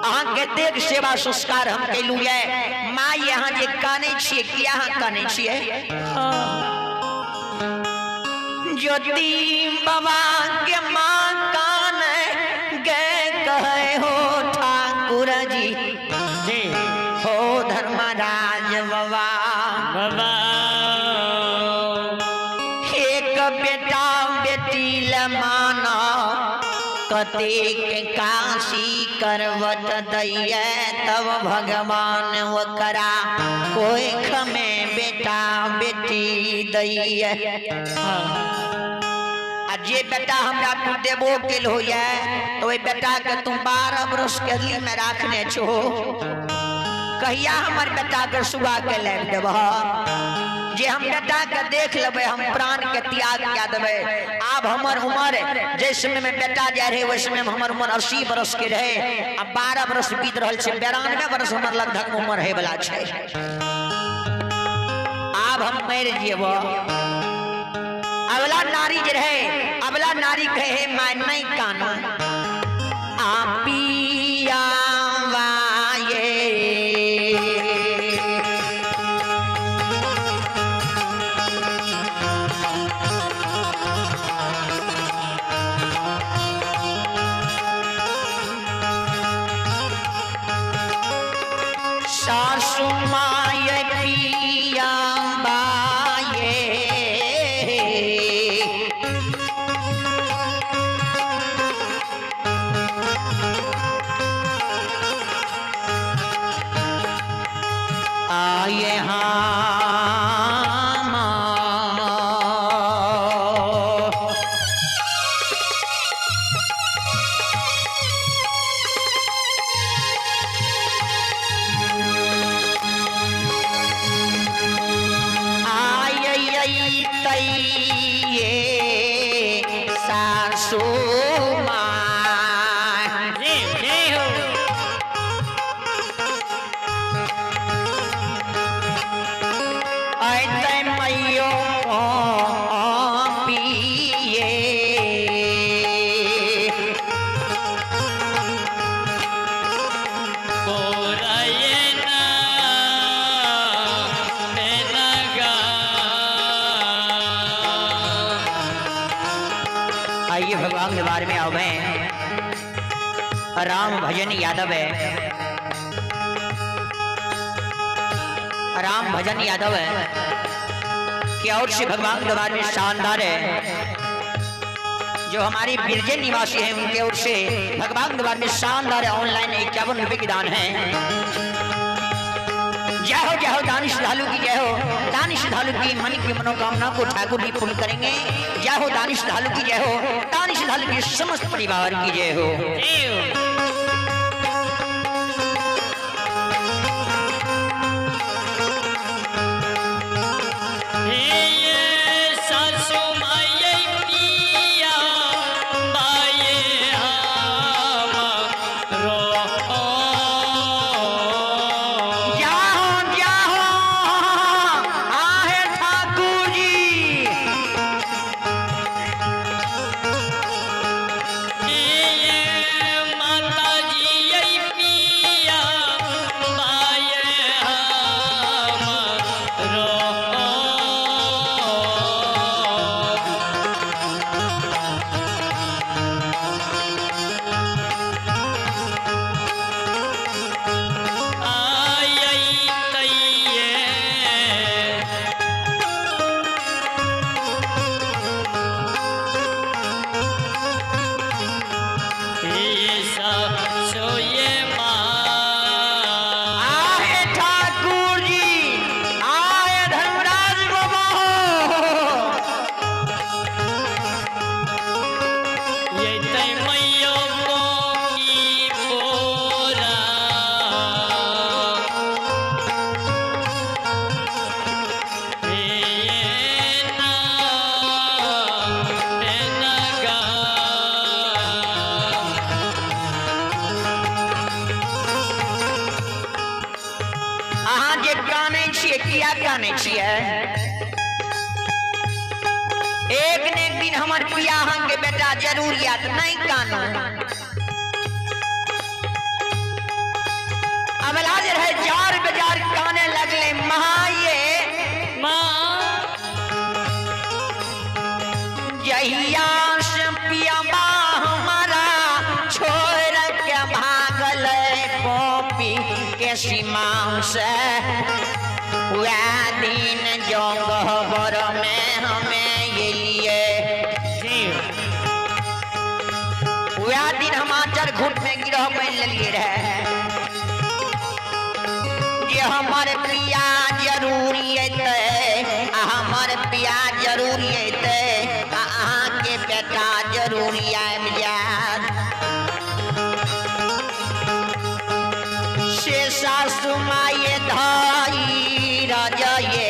अहाँ के देख सेवा संस्कार हम कैलू है। माँ यहाँ जे काने छिए कि यहाँ काने छिए ज्योति बाबा के माँ कान गए कहे हो ठाकुर जी हो धर्मराज बाबा एक बेटा बेटी लमाना कतेक काशी करवत दैया तब भगवान वो करा कोई खमे बेटा बेटी दैया। जे बेटा हमरा तू देबो केल हो तो बेटा के तुम 12 वर्ष के लिए में रखने छो कहिया हमर बेटा के सुबह के लाग देब जे हम बेटा के देख लेबे हम प्राण के त्याग क्या देबे। अब हमर उम्र जैसे में बेटा जा रहे वैसे में हमर उम्र 80 वर्ष के रहे अब 12 वर्ष बीत रहल छे 92 वर्ष हमर लगभग उम्र है वाला छे। अब हम मर जेबो अबला नारी जे रहे अबला नारी कहे मैं नहीं काना आपिया वाये सासु माय पिया आये सासू आइए भगवान के बारे में आवे राम भजन यादव है राम भजन यादव है क्या और से भगवान के बारे में शानदार है जो हमारी बिरजे निवासी हैं उनके ओर से भगवान के बारे में शानदार ऑनलाइन 51 रुपए की दान है। जय हो दानिश ढालू की जय हो दानिश ढालू की मन की मनोकामना को ठाकुर जी पूर्ण करेंगे। जय हो दानिश ढालू की जय हो दानिश ढालू के समस्त परिवार की जय हो। एक ने एक दिन हमार बियाह के बेटा जरूर याद नहीं कानो देसी मांस वह दिन जंगहबर में हमें ये लिए वह दिन हम आचर घुट में गिरह बन लिए रहे जे हमारे पिया जरूरी हमारे पिया जरूरी अहाँ के बेटा जरूरी आब जात से सासु माये धाई राजा ये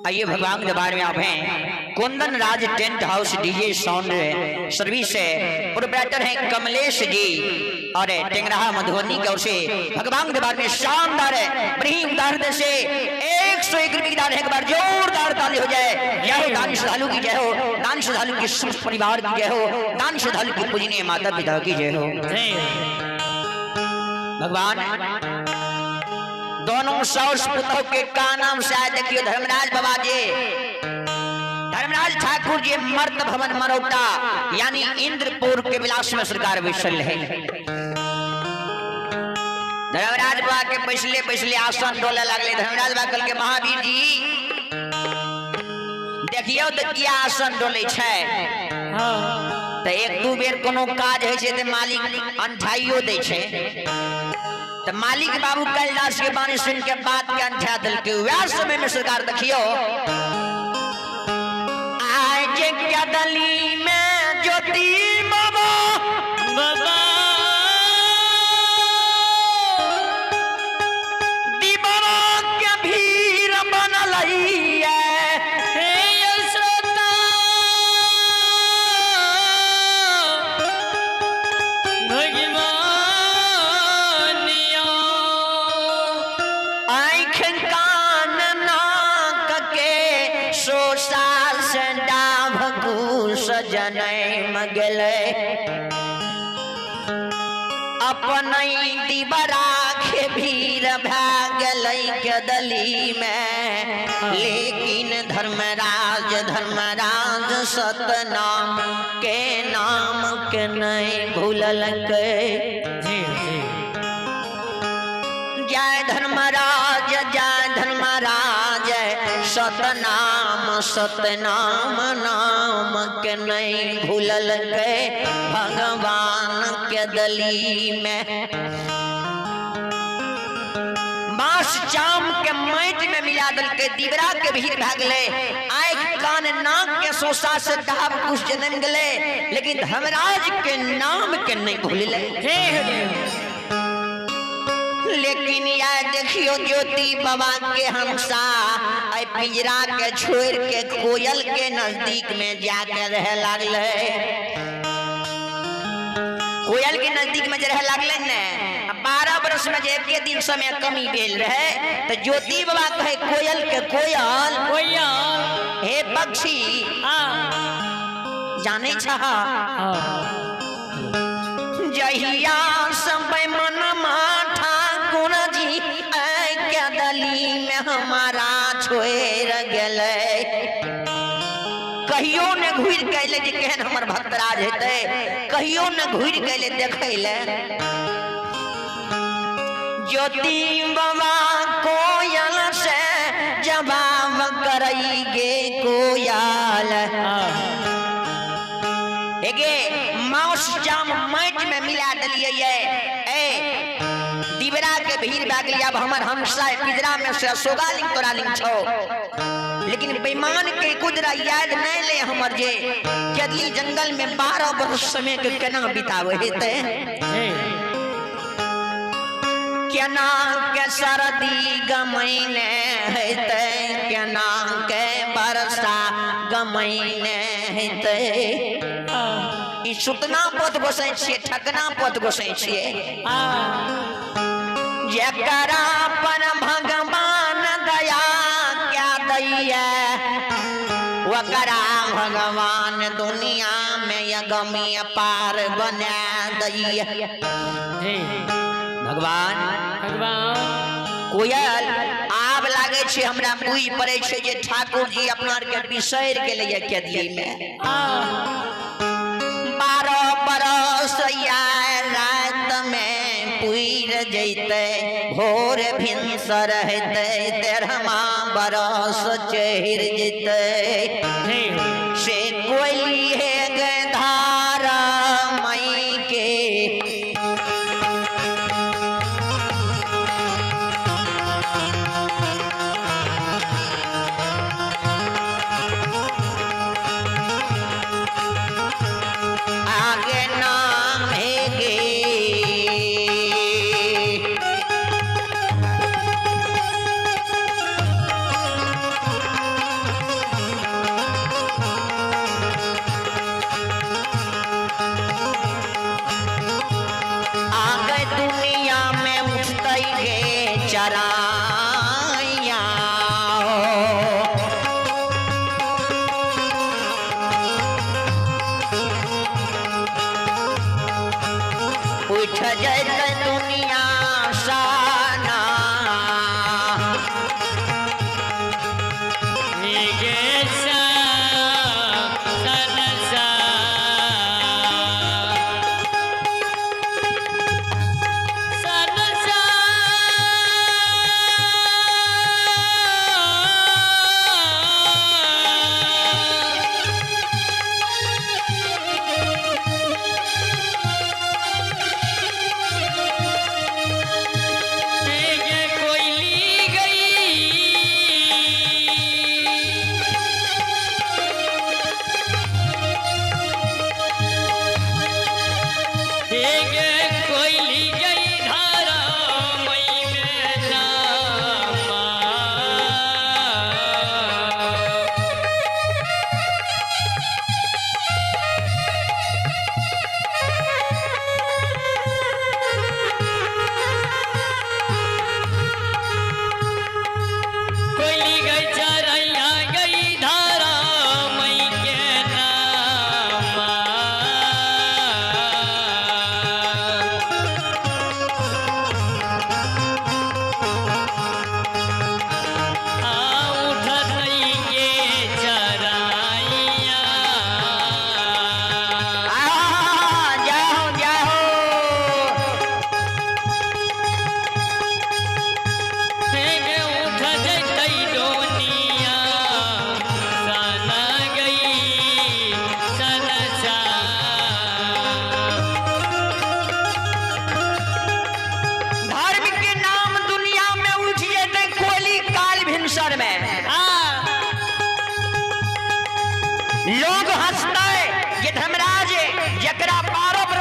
आइए भगवान के दरबार में आप हैं Kundan Raj tent house DJ sound service से प्रोप्राइटर हैं कमलेश जी और टेंगराहा मधुबनी की ओर से भगवान के दरबार में शानदार बड़ी उदाहरण से 101 रुपये की दान है। एक बार जोरदार ताली हो जाए। जय हो दान श्रद्धालु की जय हो, दान श्रद्धालु के समस्त परिवार की जय हो, दान श्रद्धालु की पूजनीय माता पिता की जय हो। भगवान दोनों सौस पुतों के का नाम से आए देखियो धर्मराज बाबा जी, धर्मराज ठाकुर जी मर्द भवन मरौटा यानी इंद्रपुर के विलास में सरकार विशल है। धर्मराज बाबा के पिछले पिछले आसन डोले लगले। धर्मराज बाबा कल के महावीर जी देखियो तो क्या आसन डोले छे। तो एक दू बेर कोनो काज है छे ते मालिक अंठाइयो दे छे। तो मालिक बाबू कैलाश के बानी सुन के बात के अंठा दिल के वह समय में सरकार देखियो आज क्या दली में ज्योति बाबा बाबा दीवाना के भीड़ बनल है। मगले अपन दीवारा के भीड़ भागल के दली में, लेकिन धर्मराज धर्मराज सतनाम के नाम के नहीं भूलल के। जय धर्मराज सतनाम सतनाम नाम के नहीं भूलल के भगवान के दली में बांस जाम के माटी में मिला दल के दिवरा के भीड़ भागले आँख कान नाक के सोसा से दाब कुछ जन्म गले लेकिन धर्मराज के नाम के नहीं भूलले। लेकिन या देखियो ज्योति बाबा के हमसा आई पिंजरा के छोड़ के कोयल के नजदीक में जाके रह लागले। कोयल के नजदीक में रह लागले ने 12 वर्ष में जे एक दिन समय कमी भेल रहे तो ज्योति बाबा कहे कोयल के कोयल कोयल हे पक्षी जाने छहा जहिया सब मन माठा गुण जी के दली में हमारा छोड़ गले कहियो ने घूर गए जे केहन हमर भक्तराज हेते कहियो ने घूर गए देखे ले। ज्योति बाबा कोयल से जवाब करई गे कोयल एगे मांस जाम माटी में मिला दलिए ए दिवरा के भीड़ भागली अब हमर हमसा पिजरा में से सोगालिंग तोरालिंग छो लेकिन बेईमान के कुदरा याद नहीं ले हमर जे केदली जंगल में 12 वर्ष समय के केना बितावे हेते केना के सर्दी गमैने हेते केना के वर्षा गमैने हेते ई सुतना पद गोसै छियै ठकना पद गोसै छियै जेकरा पर भगवान दया क्या दैया वकरा भगवान दुनिया में यगमी पार बना दैया। भगवान कोयल आब लागे छे हमरा मुई पड़े छे जे ठाकुर जी अपना के बिसर गेले ये केदली में 12 बरस या रात में पुर जैते भोर भिनसर हेते 13वां बरस चढ़ जैते से कोयली है गधारा मई के उठ जैते दुनिया साना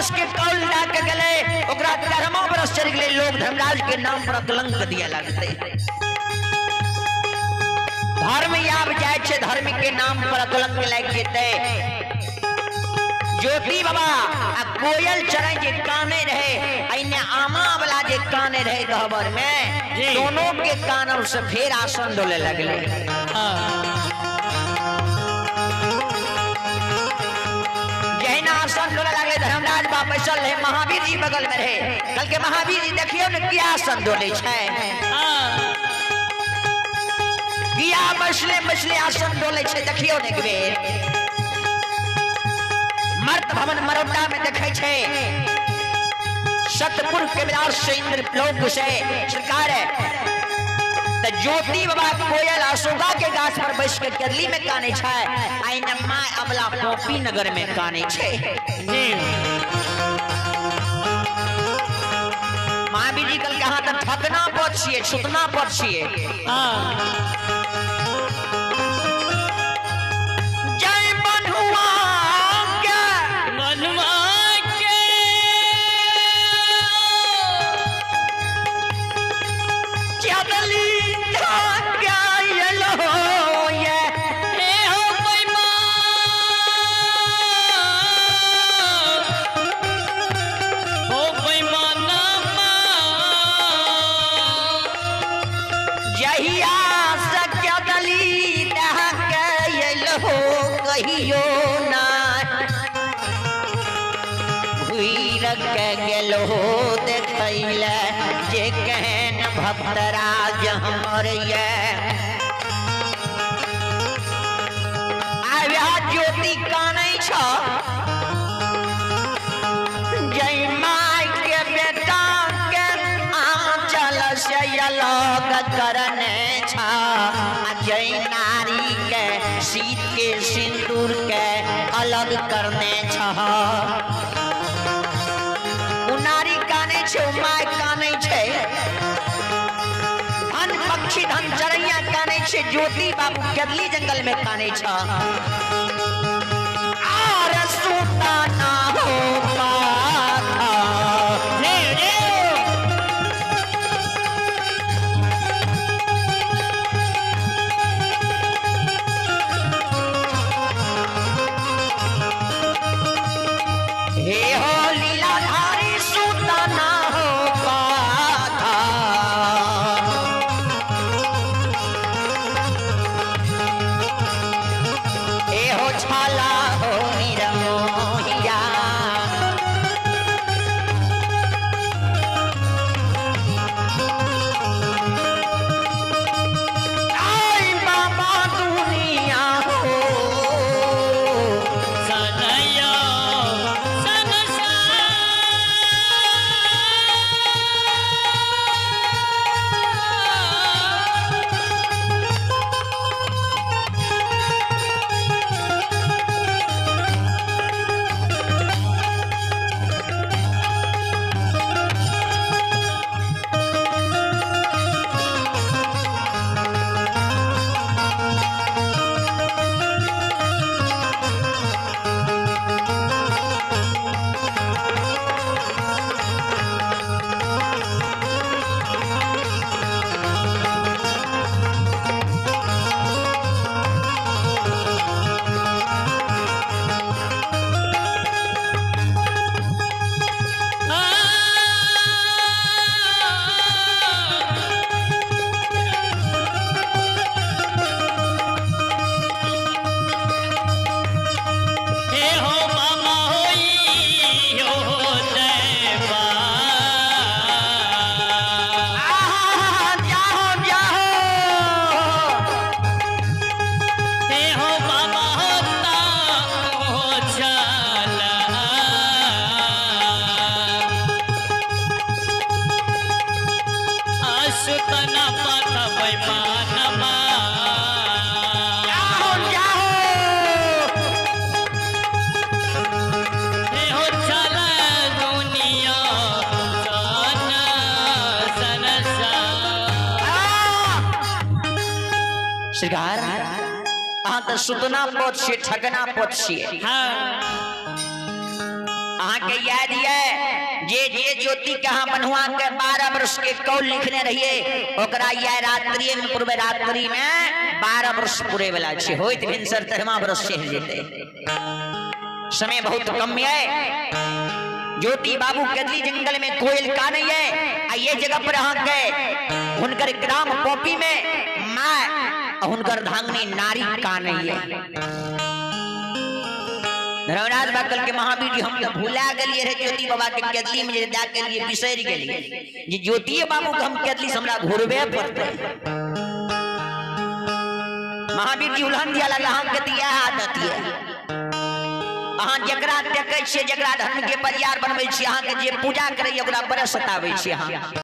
बरस के कौल लाके गले ओकरा 13वां बरस चढ़ गए लोग धर्मराज के नाम पर कलंक दिया लगते धर्म याब जाए छे धर्म के नाम पर कलंक लग जेते ज्योति बाबा आ कोयल चढ़े जे काने रहे अइने आमा वाला जे काने रहे गहबर में दोनों के कानों से फिर आसन डोले लगले धर्मराज बाप बैसल रहे महावीर जी बगल में रहे कल के महावीर जी देखियो ने किया आसन डोले छै किया मछले आसन डोले छै देखियो ने एक बेर मर्त भवन मरोड़ा में देखे छै सतपुर के विराट से इंद्र लोक से सरकार है त ज्योति बाबा कोयल अशोका के गाछ पर बैठ के केरली में काने छै आइने माय अबला पोपी नगर में काने छै जी महावीर जी कल कहा त ठकना पद छिए छुटना पद छिए जय बनुआ के चदली गेलो देखैले जे कहन भक्तराज हमर ये आया ज्योति कानै छ जय माय के बेटा के आंचल से अलग करने छ जय नारी के सीत के सिंदूर के अलग करने छ नारी काने छे माय काने छे धन पक्षी धन चरैया काने छे ज्योति बाबू केरली जंगल में काने छ आर सूता ना हो पाथा रे रे हे हो लीला श्रृंगार अहाँ तो सुतना पद से ठगना पद से अहाँ के के याद है जे जे ज्योति के हाँ बनवा के 12 वर्ष के कौल लिखने रहिए ओकरा यह रात्रि में पूर्व रात्रि में 12 वर्ष पूरे वाला छे होइत भिनसर 13वां वर्ष चढ़ जेते। समय बहुत कम है। ज्योति बाबू केदली जंगल में कोयल का नहीं है आ ये जगह पर हाँ गए हुनकर ग्राम पोपी में माँ हुनकर धांगनी नारी का नहीं है। धर्मराज बाकल के महावीर जी हम तो भूला गलिए रे ज्योति बाबा के केदली में जे जा के लिए बिसर गेलिए जे ज्योति बाबू के हम केदली से हमरा घुरबे पड़ते। महावीर जी उल्हन दिया लगा हम के दिया आदत है अहाँ जकरा देखे छिए जकरा धर्म के परिवार बनबै छी अहाँ के जे पूजा करे ओकरा बड़े सताबै छी अहाँ।